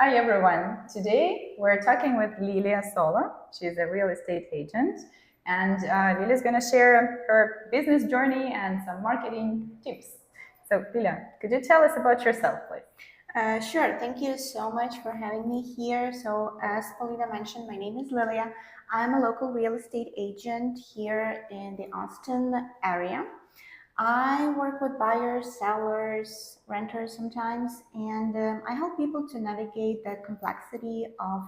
Hi everyone. Today we're talking with Liliia Solo. She's a real estate agent, and Lilia is going to share her business journey and some marketing tips. So, Lilia, could you tell us about yourself, please? Sure. Thank you so much for having me here. So, as Paulina mentioned, my name is Lilia. I'm a local real estate agent here in the Austin area. I work with buyers, sellers, renters sometimes, and I help people to navigate the complexity of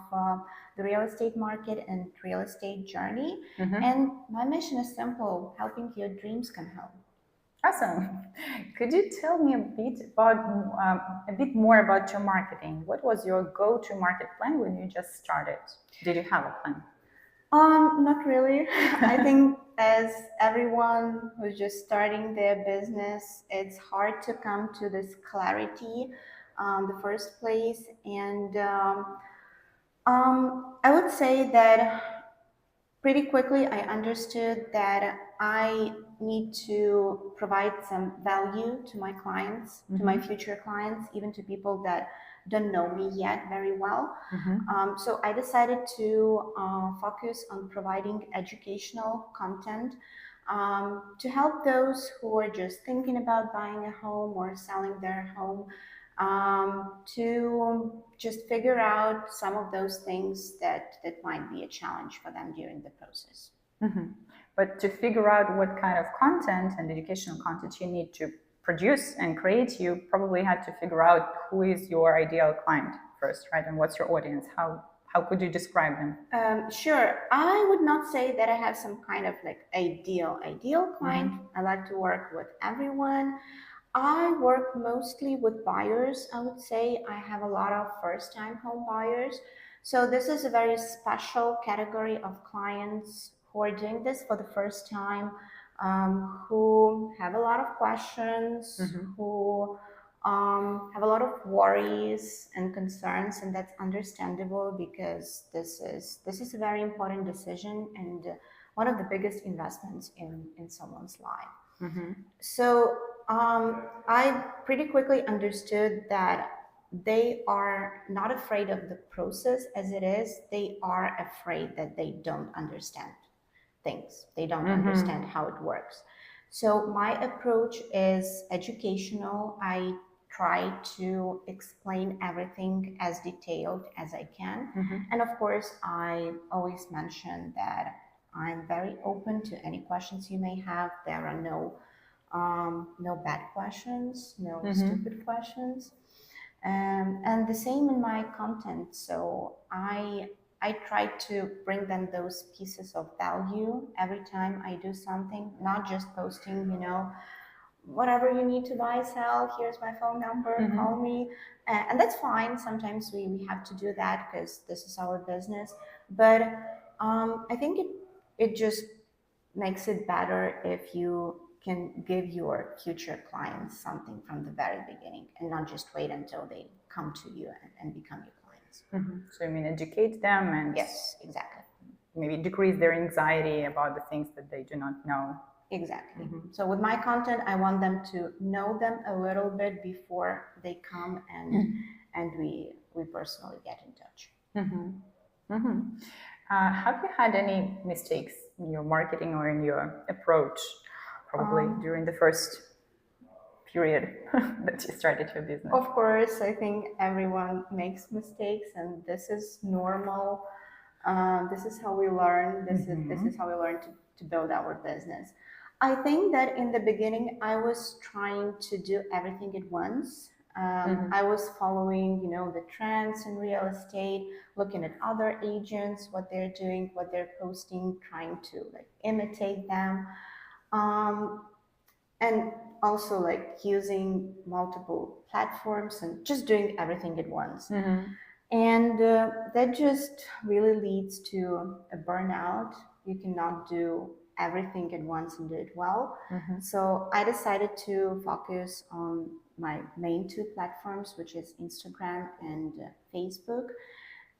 the real estate market and real estate journey. And my mission is simple: helping your dreams come home. Awesome. Could you tell me a bit more about your marketing? What was your go-to market plan when you just started? Did you have a plan? Not really. I think as everyone who's just starting their business, it's hard to come to this clarity, the first place. And I would say that pretty quickly I understood that I need to provide some value to my clients, to my future clients, even to people that don't know me yet very well. So I decided to focus on providing educational content to help those who are just thinking about buying a home or selling their home to just figure out some of those things that might be a challenge for them during the process. But to figure out what kind of content and educational content you need to produce and create, you probably had to figure out who is your ideal client first, right? And what's your audience? How could you describe them? Sure. I would not say that I have some kind of like ideal client. I like to work with everyone. I work mostly with buyers. I would say I have a lot of first-time home buyers. So this is a very special category of clients who are doing this for the first time, who have a lot of questions, who have a lot of worries and concerns, and that's understandable because this is a very important decision and one of the biggest investments in someone's life. So I pretty quickly understood that they are not afraid of the process as it is. They are afraid that they don't understand things. They don't understand how it works. So my approach is educational. I try to explain everything as detailed as I can. And of course, I always mention that I'm very open to any questions you may have. There are no bad questions, no stupid questions. And the same in my content. So I try to bring them those pieces of value every time I do something, not just posting, whatever you need to buy, sell, here's my phone number, call me. And that's fine. Sometimes we have to do that because this is our business. But I think it just makes it better if you can give your future clients something from the very beginning and not just wait until they come to you and become your clients. So you mean educate them and Yes, exactly. maybe decrease their anxiety about the things that they do not know. Exactly. So with my content, I want them to know them a little bit before they come and we personally get in touch. Have you had any mistakes in your marketing or in your approach, probably during the first period that you started your business? Of course, I think everyone makes mistakes, and this is normal. This is how we learn. This is how we learn to build our business. I think that in the beginning, I was trying to do everything at once. I was following, the trends in real estate, looking at other agents, what they're doing, what they're posting, trying to like imitate them. And also like using multiple platforms and just doing everything at once. And that just really leads to a burnout. You cannot do everything at once and do it well. So I decided to focus on my main two platforms, which is Instagram and Facebook.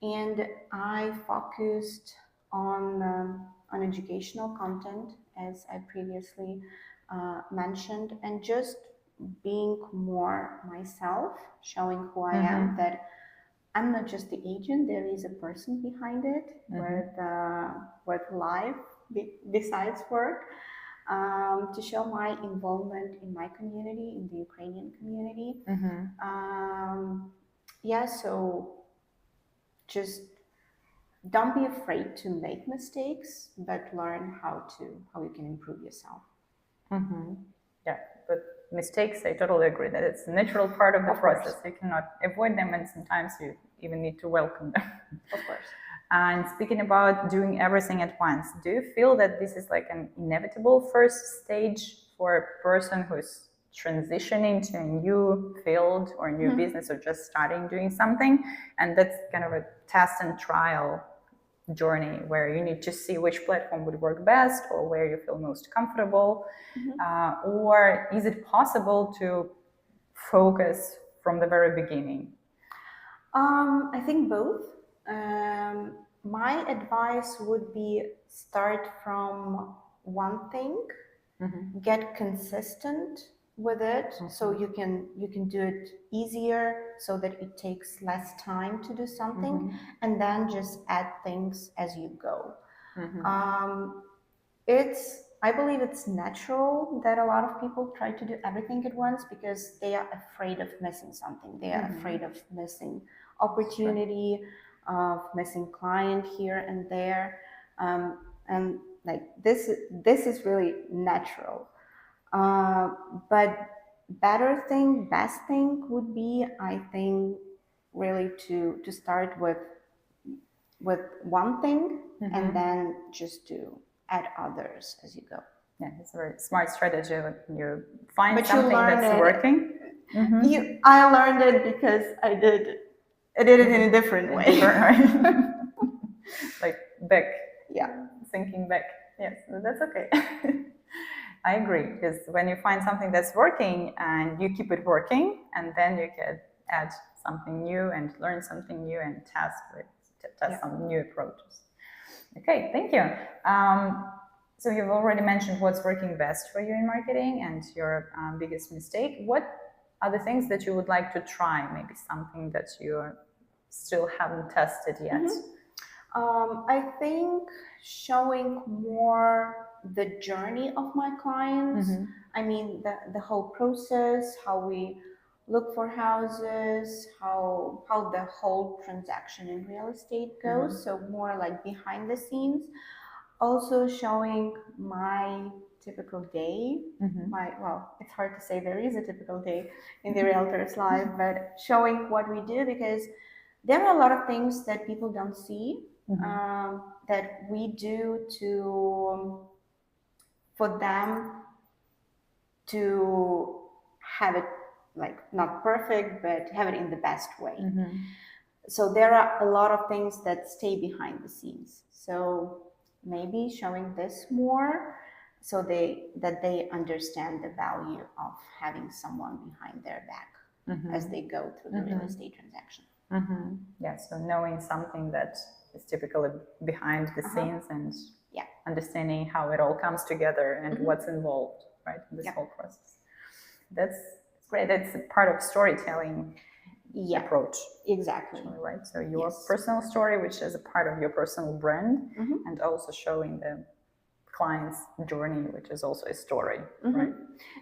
And I focused on educational content, as I previously mentioned, and just being more myself, showing who I am. That I'm not just the agent, there is a person behind it with life besides work, to show my involvement in my community, in the Ukrainian community. Yeah, so just don't be afraid to make mistakes, but learn how you can improve yourself. Yeah, but mistakes, I totally agree that it's a natural part of the process. You cannot avoid them, and sometimes you even need to welcome them. Of course. And speaking about doing everything at once, do you feel that this is like an inevitable first stage for a person who's transitioning to a new field or a new business or just starting doing something? And that's kind of a test and trial journey where you need to see which platform would work best or where you feel most comfortable. Or is it possible to focus from the very beginning? I think both. My advice would be start from one thing, get consistent with it, so you can do it easier, so that it takes less time to do something, and then just add things as you go. I believe it's natural that a lot of people try to do everything at once because they are afraid of missing something. They are afraid of missing opportunity, of missing client here and there, and like this is really natural. But best thing would be, I think, really to start with one thing, and then just to add others as you go. Yeah, it's a very smart strategy. When you find But something that's working. I learned it because I did it in a different way. Like back. Yeah. Thinking back. Yes, that's okay. I agree, because when you find something that's working and you keep it working, and then you can add something new and learn something new and test some new approaches. Okay, thank you. So you've already mentioned what's working best for you in marketing and your biggest mistake. What are the things that you would like to try? Maybe something that you still haven't tested yet. I think showing more the journey of my clients. I mean, the whole process, how we look for houses, how the whole transaction in real estate goes. So more like behind the scenes. Also showing my typical day. It's hard to say there is a typical day in the realtor's life, but showing what we do, because there are a lot of things that people don't see, that we do for them to have it, like, not perfect, but have it in the best way. So there are a lot of things that stay behind the scenes. So maybe showing this more, so that they understand the value of having someone behind their back as they go through the real estate transaction. Yeah, so knowing something that is typically behind the scenes, and understanding how it all comes together and what's involved, right, in this whole process. That's great. That's a part of storytelling approach. Exactly. Right. So your personal story, which is a part of your personal brand, and also showing the client's journey, which is also a story, right?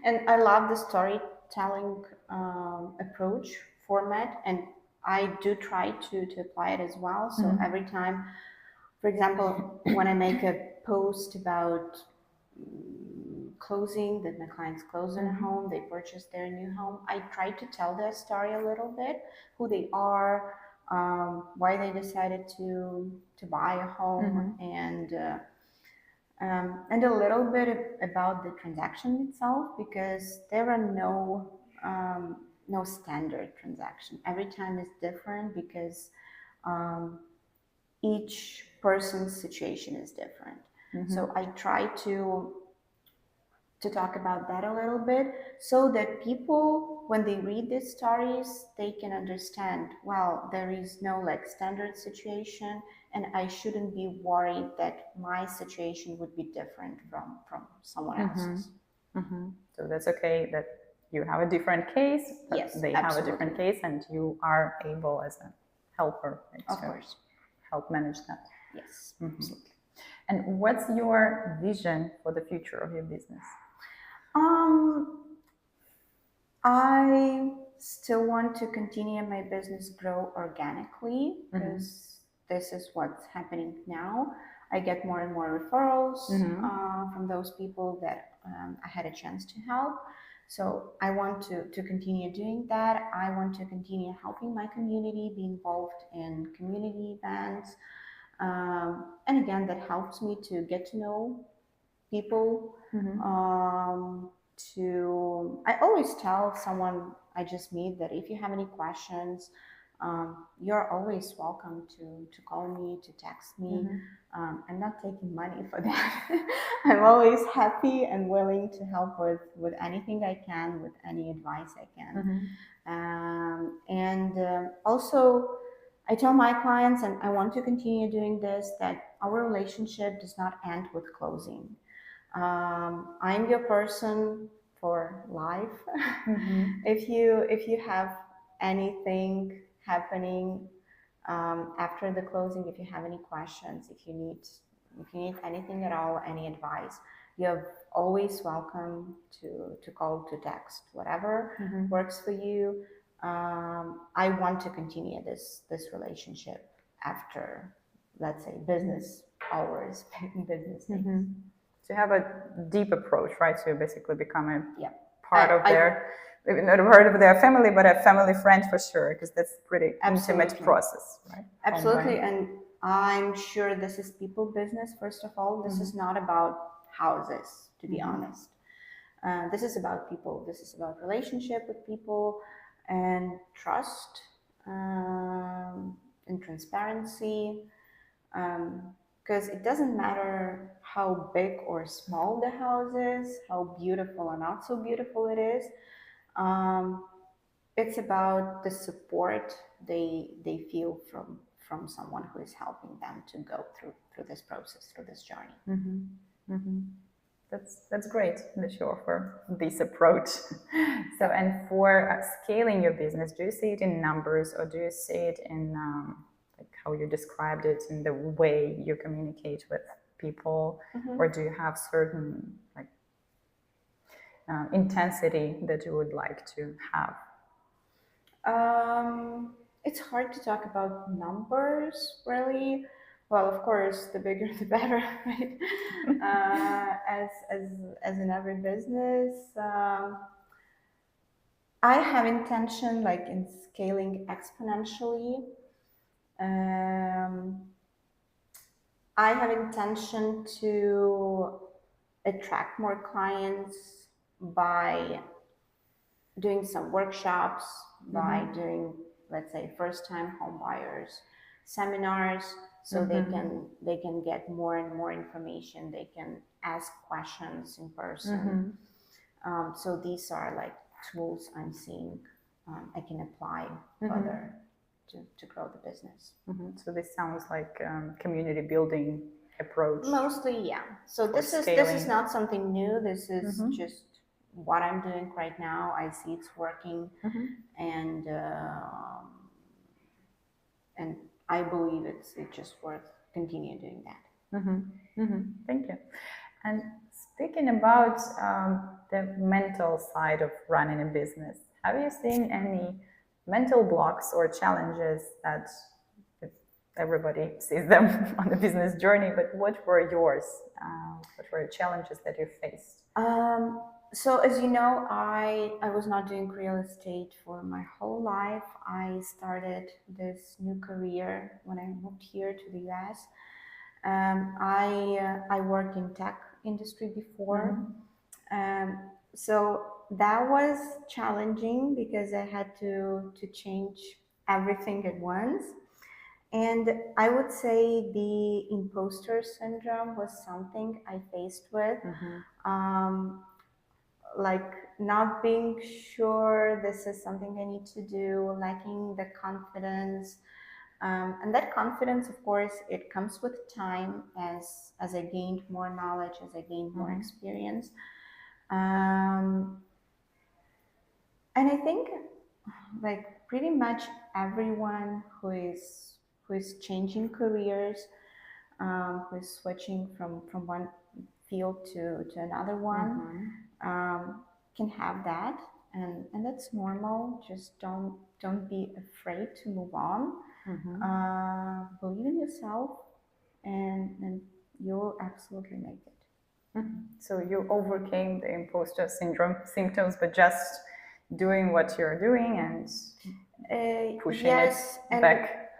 And I love the storytelling approach format, and I do try to apply it as well. So every time, for example, when I make a post about closing, that my clients close in a home, they purchase their new home, I try to tell their story a little bit, who they are, why they decided to buy a home, and a little bit about the transaction itself, because there are no standard transaction. Every time is different, because each person's situation is different. So I try to talk about that a little bit, so that people, when they read these stories, they can understand, well, there is no like standard situation, and I shouldn't be worried that my situation would be different from someone else's. So that's okay that you have a different case, but they have a different case, and you are able as a helper, right, Of to course. help manage that. Yes. Absolutely. And what's your vision for the future of your business? I still want to continue my business grow organically because this is what's happening now. I get more and more referrals from those people that I had a chance to help. So I want to continue doing that. I want to continue helping my community, be involved in community events. And again, that helps me to get to know people. I always tell someone I just meet that if you have any questions, you're always welcome to call me, to text me. I'm not taking money for that. I'm always happy and willing to help with anything I can, with any advice I can. Also, I tell my clients, and I want to continue doing this, that our relationship does not end with closing. I'm your person for life. If you have anything happening after the closing, if you have any questions, if you need anything at all, any advice, you're always welcome to call, to text, whatever works for you. I want to continue this relationship after, let's say, business hours, business days. To have a deep approach, right? So you basically become a Yeah. part of their, maybe not a part of their family, but a family friend for sure, because that's a pretty intimate process, right? Absolutely. And I'm sure this is people business, first of all. This is not about houses, to be honest. This is about people. This is about relationship with people and trust and transparency. Because it doesn't matter how big or small the house is, how beautiful or not so beautiful it is. It's about the support they feel from someone who is helping them to go through this process, through this journey. That's great that you offer this approach. So, and for scaling your business, do you see it in numbers, or do you see it in like how you described it, in the way you communicate with people, or do you have certain like intensity that you would like to have? It's hard to talk about numbers, really. Well, of course, the bigger the better, right? As in every business, I have intention, like in scaling exponentially. I have intention to attract more clients by doing some workshops, by doing, let's say, first-time home buyers seminars, so they can get more and more information. They can ask questions in person. So these are like tools I'm seeing I can apply further to grow the business. So this sounds like community building approach. Mostly, yeah. So this is not something new. This is just what I'm doing right now. I see it's working, and I believe it's just worth continuing doing that. Thank you. And speaking about the mental side of running a business, have you seen any mental blocks or challenges that everybody sees them on the business journey, but what were yours? What were challenges that you faced? So as you know, I was not doing real estate for my whole life. I started this new career when I moved here to the US. I worked in tech industry before. So that was challenging because I had to change everything at once. And I would say the imposter syndrome was something I faced with. Like not being sure this is something I need to do, lacking the confidence. And that confidence, of course, it comes with time as I gained more knowledge, as I gained more experience. And I think like pretty much everyone who is changing careers, who is switching from one field to another one, can have that, and that's normal. Just don't be afraid to move on. Believe in yourself, and you'll absolutely make it. So you overcame the imposter syndrome symptoms, but just doing what you're doing and pushing Yes, it and back,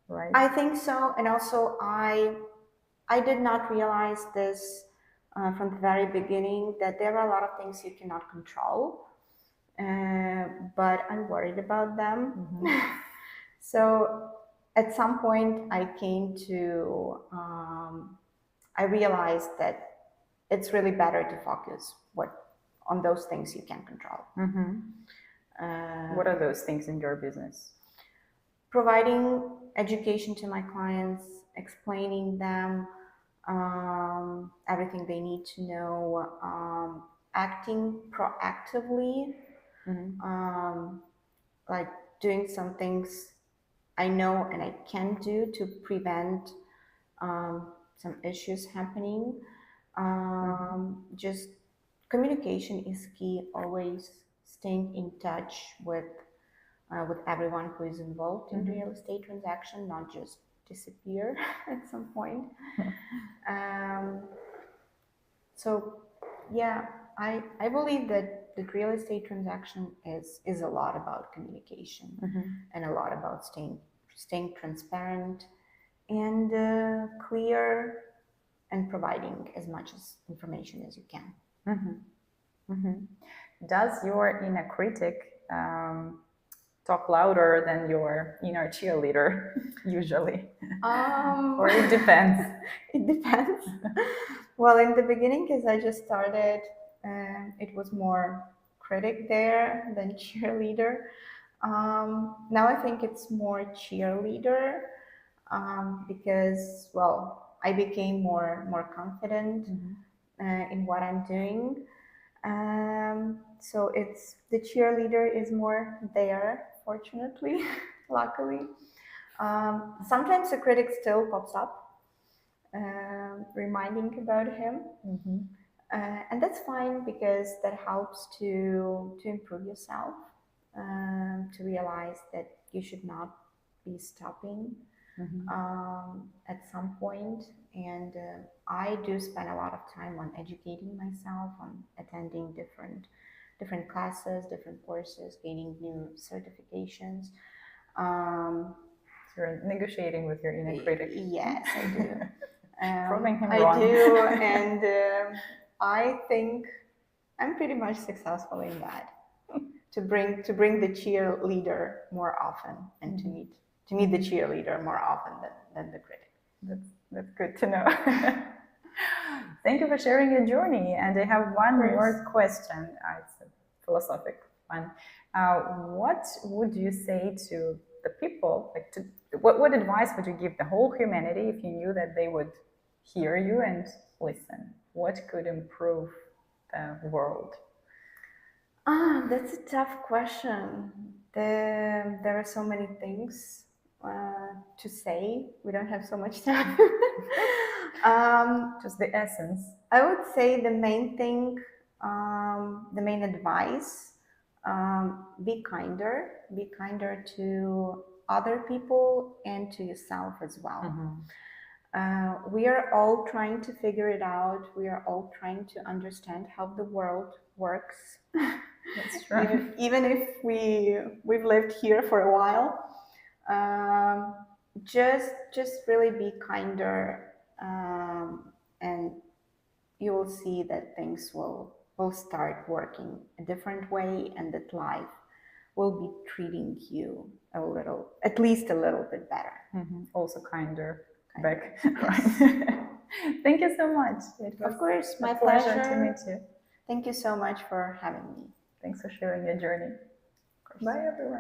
right? I think so. And also, I did not realize this from the very beginning, that there are a lot of things you cannot control, but I worried about them. So at some point, I realized that it's really better to focus on those things you can control. What are those things in your business? Providing education to my clients, explaining them everything they need to know, acting proactively, like doing some things I know and I can do to prevent some issues happening. Just communication is key. Always staying in touch with everyone who is involved in real estate transaction, not just disappear at some point. So yeah, I believe that the real estate transaction is a lot about communication, and a lot about staying transparent and clear, and providing as much information as you can. Does your inner critic talk louder than your inner cheerleader usually? Or it depends? It depends. Well, in the beginning, as I just started, it was more critic there than cheerleader. Now I think it's more cheerleader, because, well, I became more confident in what I'm doing. So it's the cheerleader is more there, fortunately, luckily. Sometimes the critic still pops up, reminding about him, and that's fine, because that helps to improve yourself, to realize that you should not be stopping at some point. And I do spend a lot of time on educating myself, on attending different classes, different courses, gaining new certifications. So you're negotiating with your inner critic. Yes, I do. Proving him I wrong. do, and I think I'm pretty much successful in that. To bring the cheerleader more often, and to meet the cheerleader more often than the critic. That's good to know. Thank you for sharing your journey. And I have one more question. It's a philosophical one. What would you say to the people? Like, what advice would you give the whole humanity if you knew that they would hear you and listen? What could improve the world? That's a tough question. There are so many things to say. We don't have so much time. Just the essence. I would say the main thing, the main advice, be kinder to other people and to yourself as well. We are all trying to figure it out. We are all trying to understand how the world works. That's true. Even if we've lived here for a while, just really be kinder, and you will see that things will start working a different way, and that life will be treating you at least a little bit better. Also kinder back. Right. Thank you so much. It was of course, my pleasure to meet you. Thank you so much for having me. Thanks for sharing your journey. Bye, everyone.